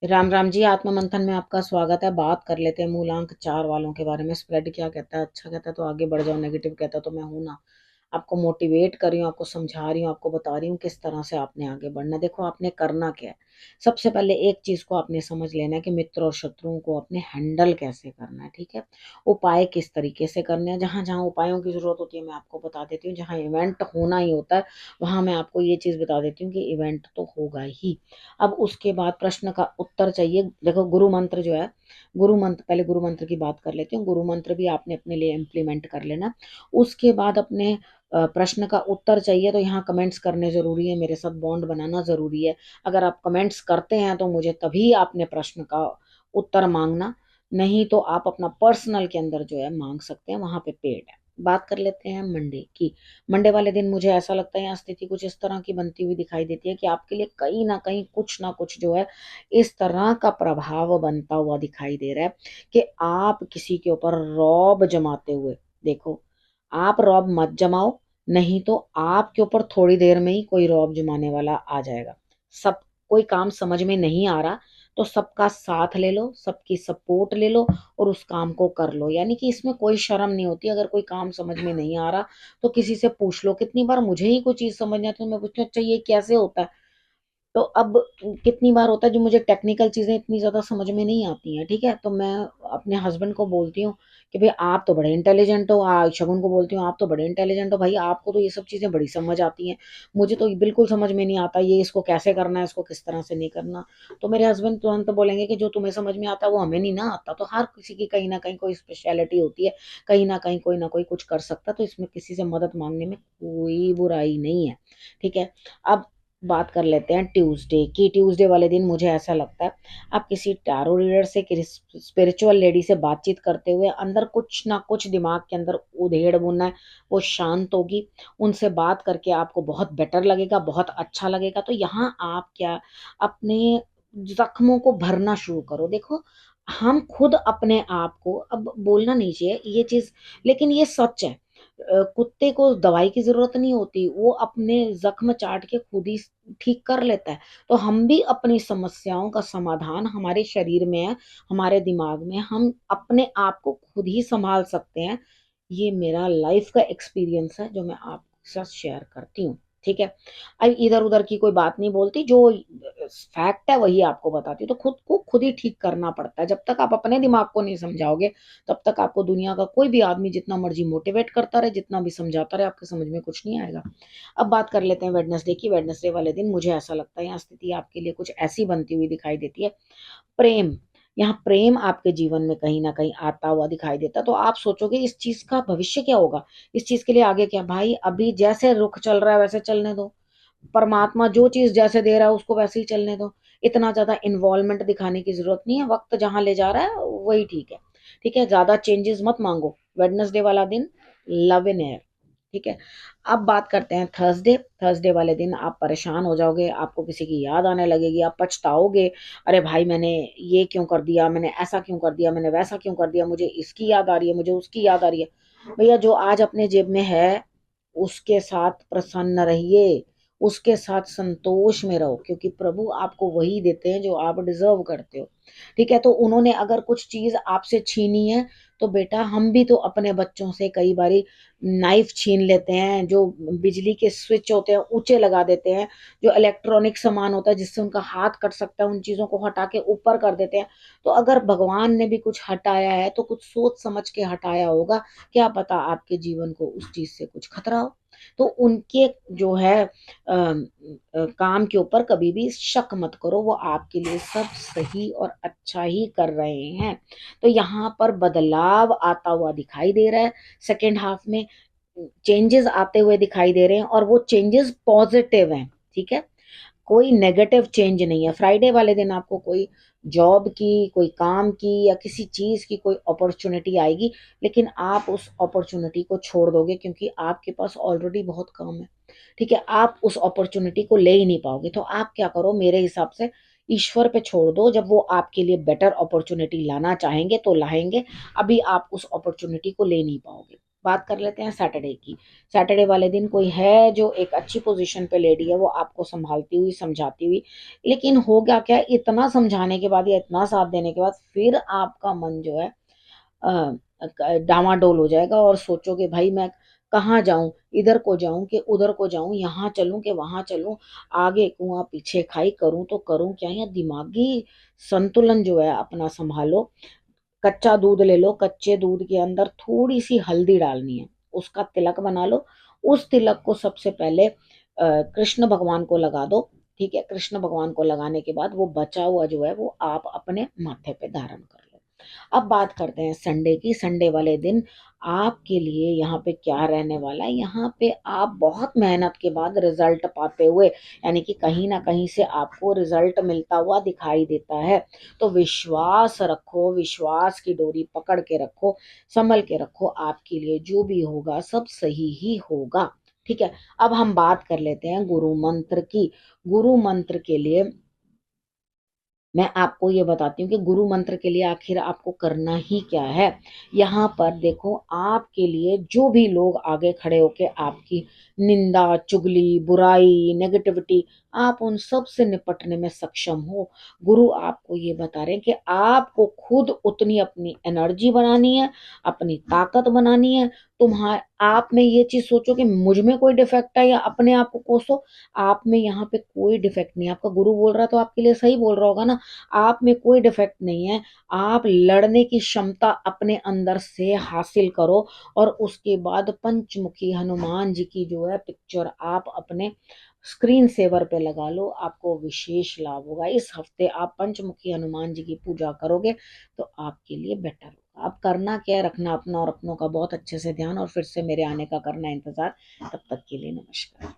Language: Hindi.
राम राम जी। आत्म मंथन में आपका स्वागत है। बात कर लेते हैं मूलांक 4 वालों के बारे में। स्प्रेड क्या कहता है? अच्छा कहता है तो आगे बढ़ जाओ, नेगेटिव कहता है तो मैं हूं ना। आपको मोटिवेट कर रही हूँ, आपको समझा रही हूँ, आपको बता रही हूँ किस तरह से आपने आगे बढ़ना है। देखो आपने करना क्या है। सबसे पहले एक चीज को आपने समझ लेना है कि मित्र और शत्रुओं को अपने हैंडल कैसे करना है। ठीक है, उपाय किस तरीके से करने हैं। जहां जहां उपायों की जरूरत होती है मैं आपको बता देती हूँ। जहां इवेंट होना ही होता है वहां मैं आपको ये चीज बता देती हूँ कि इवेंट तो होगा ही। अब उसके बाद प्रश्न का उत्तर चाहिए। देखो गुरु मंत्र जो है, गुरु मंत्र, पहले गुरु मंत्र की बात कर लेती हूँ। गुरु मंत्र भी आपने अपने लिए इम्प्लीमेंट कर लेना। उसके बाद अपने प्रश्न का उत्तर चाहिए तो यहाँ कमेंट्स करने जरूरी है, मेरे साथ बॉन्ड बनाना जरूरी है। अगर आप कमेंट्स करते हैं तो मुझे तभी आपने प्रश्न का उत्तर मांगना, नहीं तो आप अपना पर्सनल के अंदर जो है मांग सकते हैं, वहां पे पेड है। बात कर लेते हैं मंडे की। मंडे वाले दिन मुझे ऐसा लगता है यहाँ स्थिति कुछ इस तरह की बनती हुई दिखाई देती है कि आपके लिए कहीं ना कुछ जो है इस तरह का प्रभाव बनता हुआ दिखाई दे रहा है कि आप किसी के ऊपर रौब जमाते हुए देखो। आप रौब मत जमाओ, नहीं तो आपके ऊपर थोड़ी देर में ही कोई रौब जमाने वाला आ जाएगा। सब कोई काम समझ में नहीं आ रहा तो सबका साथ ले लो, सबकी सपोर्ट ले लो और उस काम को कर लो। यानी कि इसमें कोई शर्म नहीं होती। अगर कोई काम समझ में नहीं आ रहा तो किसी से पूछ लो। कितनी बार मुझे ही कोई चीज समझ नहीं आती तो मैं पूछती हूँ अच्छा ये कैसे होता है। तो अब कितनी बार होता है जो मुझे टेक्निकल चीजें इतनी ज्यादा समझ में नहीं आती हैं, ठीक है, तो मैं अपने हस्बैंड को बोलती हूँ कि भाई आप तो बड़े इंटेलिजेंट हो। शगुन को बोलती हूँ आप तो बड़े इंटेलिजेंट हो भाई, आपको तो ये सब चीजें बड़ी समझ आती हैं। मुझे तो बिल्कुल समझ में नहीं आता ये इसको कैसे करना है, इसको किस तरह से नहीं करना। तो मेरे हस्बैंड तुरंत बोलेंगे कि जो तुम्हें समझ में आता है वो हमें नहीं ना आता। तो हर किसी की कहीं ना कहीं कोई स्पेशलिटी होती है, कहीं ना कोई कुछ कर सकता है। तो इसमें किसी से मदद मांगने में कोई बुराई नहीं है, ठीक है। अब बात कर लेते हैं ट्यूसडे की। ट्यूसडे वाले दिन मुझे ऐसा लगता है आप किसी टैरो रीडर से, किसी स्पिरिचुअल लेडी से बातचीत करते हुए अंदर कुछ ना कुछ दिमाग के अंदर उधेड़ बुनना है, वो शांत होगी। उनसे बात करके आपको बहुत बेटर लगेगा, बहुत अच्छा लगेगा। तो यहाँ आप क्या, अपने जख्मों को भरना शुरू करो। देखो हम खुद अपने आप को, अब बोलना नहीं चाहिए ये चीज लेकिन ये सच है। कुत्ते को दवाई की जरूरत नहीं होती, वो अपने जख्म चाट के खुद ही ठीक कर लेता है। तो हम भी अपनी समस्याओं का समाधान हमारे शरीर में है, हमारे दिमाग में, हम अपने आप को खुद ही संभाल सकते हैं। ये मेरा लाइफ का एक्सपीरियंस है जो मैं आपके साथ शेयर करती हूँ, ठीक है। अब इधर उधर की कोई बात नहीं बोलती, जो फैक्ट है वही आपको बताती हूँ। तो खुद को खुद ही ठीक करना पड़ता है। जब तक आप अपने दिमाग को नहीं समझाओगे तब तक आपको दुनिया का कोई भी आदमी जितना मर्जी मोटिवेट करता रहे, जितना भी समझाता रहे, आपके समझ में कुछ नहीं आएगा। अब बात कर लेते हैं वेडनेसडे की। वेडनेसडे वाले दिन मुझे ऐसा लगता है यहाँ स्थिति आपके लिए कुछ ऐसी बनती हुई दिखाई देती है। प्रेम, यहाँ प्रेम आपके जीवन में कहीं ना कहीं आता हुआ दिखाई देता। तो आप सोचोगे इस चीज का भविष्य क्या होगा, इस चीज के लिए आगे क्या। भाई अभी जैसे रुख चल रहा है वैसे चलने दो। परमात्मा जो चीज जैसे दे रहा है उसको वैसे ही चलने दो। इतना ज्यादा इन्वॉल्वमेंट दिखाने की जरूरत नहीं है। वक्त जहां ले जा रहा है वही ठीक है, ठीक है। ज्यादा चेंजेस मत मांगो। वेडनेसडे वाला दिन लव इन एयर, ठीक है। अब बात करते हैं थर्सडे। थर्सडे वाले दिन आप परेशान हो जाओगे, आपको किसी की याद आने लगेगी, आप पछताओगे। अरे भाई मैंने ये क्यों कर दिया, मैंने ऐसा क्यों कर दिया, मैंने वैसा क्यों कर दिया, मुझे इसकी याद आ रही है, मुझे उसकी याद आ रही है। भैया जो आज अपने जेब में है उसके साथ प्रसन्न रहिए, उसके साथ संतोष में रहो, क्योंकि प्रभु आपको वही देते हैं जो आप डिजर्व करते हो, ठीक है। तो उन्होंने अगर कुछ चीज आपसे छीनी है तो बेटा हम भी तो अपने बच्चों से कई बारी नाइफ छीन लेते हैं, जो बिजली के स्विच होते हैं ऊंचे लगा देते हैं, जो इलेक्ट्रॉनिक सामान होता है जिससे उनका हाथ कट सकता है उन चीजों को हटा के ऊपर कर देते हैं। तो अगर भगवान ने भी कुछ हटाया है तो कुछ सोच समझ के हटाया होगा। क्या पता आपके जीवन को उस चीज से कुछ खतरा हो। तो उनके जो है काम के ऊपर कभी भी शक मत करो, वो आपके लिए सब सही और अच्छा ही कर रहे हैं। तो यहाँ पर बदलाव आता हुआ दिखाई दे रहा है। सेकेंड हाफ में चेंजेस आते हुए दिखाई दे रहे हैं और वो चेंजेस पॉजिटिव हैं, ठीक है। कोई नेगेटिव चेंज नहीं है। फ्राइडे वाले दिन आपको कोई जॉब की, कोई काम की या किसी चीज की कोई अपॉर्चुनिटी आएगी, लेकिन आप उस अपॉर्चुनिटी को छोड़ दोगे क्योंकि आपके पास ऑलरेडी बहुत काम है, ठीक है। आप उस अपॉर्चुनिटी को ले ही नहीं पाओगे। तो आप क्या करो, मेरे हिसाब से ईश्वर पे छोड़ दो। जब वो आपके लिए बेटर अपॉर्चुनिटी लाना चाहेंगे तो लाएंगे, अभी आप उस अपॉर्चुनिटी को ले नहीं पाओगे। बात कर लेते हैं सैटरडे की। सैटरडे वाले दिन कोई है जो एक अच्छी पोजीशन पे लेडी है, वो आपको संभालती हुई, समझाती हुई, लेकिन हो गया क्या, इतना समझाने के बाद या इतना साथ देने के बाद फिर आपका मन जो है डामाडोल हो जाएगा और सोचोगे भाई मैं कहाँ जाऊं, इधर को जाऊं कि उधर को जाऊं, यहाँ चलूं कि वहां चलूं, आगे कुआं पीछे खाई, करूं तो करूं क्या। या दिमागी संतुलन जो है अपना संभालो। कच्चा दूध ले लो, कच्चे दूध के अंदर थोड़ी सी हल्दी डालनी है, उसका तिलक बना लो। उस तिलक को सबसे पहले कृष्ण भगवान को लगा दो। ठीक है, कृष्ण भगवान को लगाने के बाद वो बचा हुआ जो है वो आप अपने माथे पे धारण कर लो। अब बात करते हैं संडे की। संडे वाले दिन आपके लिए यहाँ पे क्या रहने वाला है, यहाँ पे आप बहुत मेहनत के बाद रिजल्ट पाते हुए, यानी कि कहीं ना कहीं से आपको रिजल्ट मिलता हुआ दिखाई देता है। तो विश्वास रखो, विश्वास की डोरी पकड़ के रखो, संभल के रखो, आपके लिए जो भी होगा सब सही ही होगा। ठीक है, अब हम बात कर लेते हैं गुरु मंत्र की। गुरु मंत्र के लिए मैं आपको ये बताती हूँ कि गुरु मंत्र के लिए आखिर आपको करना ही क्या है। यहाँ पर देखो, आपके लिए जो भी लोग आगे खड़े होके आपकी निंदा, चुगली, बुराई, नेगेटिविटी, आप उन सब से निपटने में सक्षम हो। गुरु आपको ये बता रहे हैं कि आपको खुद उतनी अपनी एनर्जी बनानी है, अपनी ताकत बनानी है। तुम्हारे आप में ये चीज सोचो कि मुझ में कोई डिफेक्ट है, या अपने आप को कोसो। आप में यहाँ पे कोई डिफेक्ट नहीं है। आपका गुरु बोल रहा है तो आपके लिए सही बोल रहा होगा ना। आप में कोई डिफेक्ट नहीं है। आप लड़ने की क्षमता अपने अंदर से हासिल करो, और उसके बाद पंचमुखी हनुमान जी की जो है पिक्चर आप अपने स्क्रीन सेवर पे लगा लो, आपको विशेष लाभ होगा। इस हफ्ते आप पंचमुखी हनुमान जी की पूजा करोगे तो आपके लिए बेटर होगा। आप करना क्या है, रखना अपना और अपनों का बहुत अच्छे से ध्यान, और फिर से मेरे आने का करना इंतजार। तब तक के लिए नमस्कार।